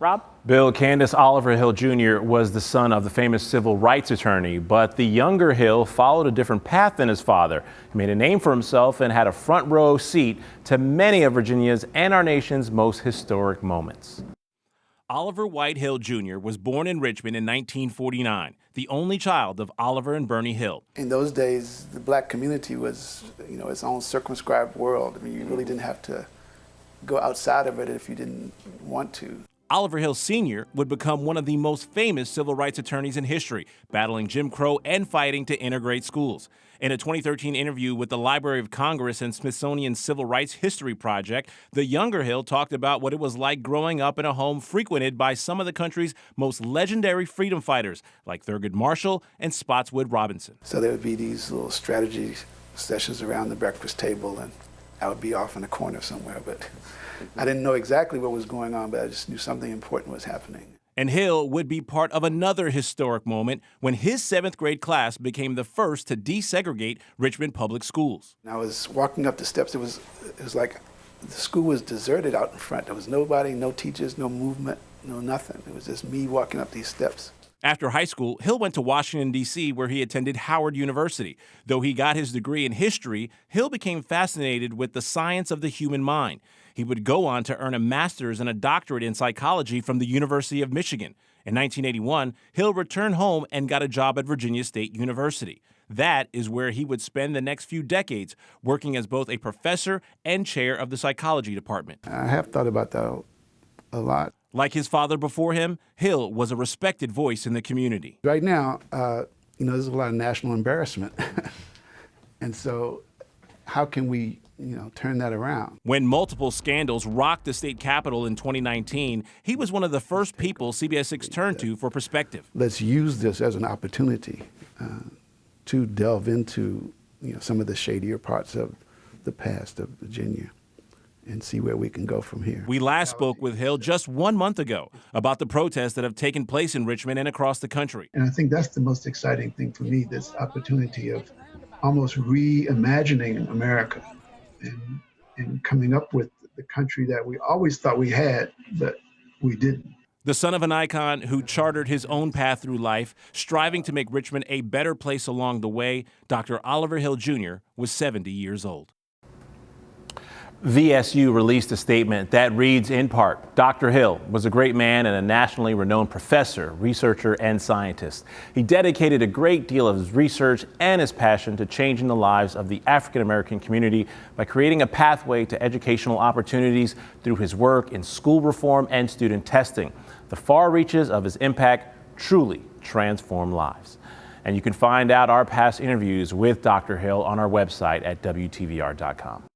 Rob? Bill, Candace Oliver Hill Jr. was the son of the famous civil rights attorney, but the younger Hill followed a different path than his father. He made a name for himself and had a front row seat to many of Virginia's and our nation's most historic moments. Oliver White Hill Jr. was born in Richmond in 1949, the only child of Oliver and Bernie Hill. In those days, the black community was, its own circumscribed world. I mean, you really didn't have to go outside of it if you didn't want to. Oliver Hill Sr. would become one of the most famous civil rights attorneys in history, battling Jim Crow and fighting to integrate schools. In a 2013 interview with the Library of Congress and Smithsonian Civil Rights History Project, the younger Hill talked about what it was like growing up in a home frequented by some of the country's most legendary freedom fighters, like Thurgood Marshall and Spotswood Robinson. So there would be these little strategy sessions around the breakfast table, and I would be off in a corner somewhere, but I didn't know exactly what was going on, but I just knew something important was happening. And Hill would be part of another historic moment when his 7th grade class became the first to desegregate Richmond public schools. And I was walking up the steps. It was like the school was deserted out in front. There was nobody, no teachers, no movement, no nothing. It was just me walking up these steps. After high school, Hill went to Washington, D.C., where he attended Howard University. Though he got his degree in history, Hill became fascinated with the science of the human mind. He would go on to earn a master's and a doctorate in psychology from the University of Michigan. In 1981, Hill returned home and got a job at Virginia State University. That is where he would spend the next few decades, working as both a professor and chair of the psychology department. I have thought about that a lot. Like his father before him, Hill was a respected voice in the community. Right now, there's a lot of national embarrassment. And so how can we, turn that around? When multiple scandals rocked the state capitol in 2019, he was one of the first people CBS 6 turned to for perspective. Let's use this as an opportunity to delve into, some of the shadier parts of the past of Virginia and see where we can go from here. We last spoke with Hill just 1 month ago about the protests that have taken place in Richmond and across the country. And I think that's the most exciting thing for me, this opportunity of almost reimagining America and coming up with the country that we always thought we had, but we didn't. The son of an icon who chartered his own path through life, striving to make Richmond a better place along the way, Dr. Oliver Hill Jr. was 70 years old. VSU released a statement that reads in part, Dr. Hill was a great man and a nationally renowned professor, researcher, and scientist. He dedicated a great deal of his research and his passion to changing the lives of the African American community by creating a pathway to educational opportunities through his work in school reform and student testing. The far reaches of his impact truly transform lives. And you can find out our past interviews with Dr. Hill on our website at WTVR.com.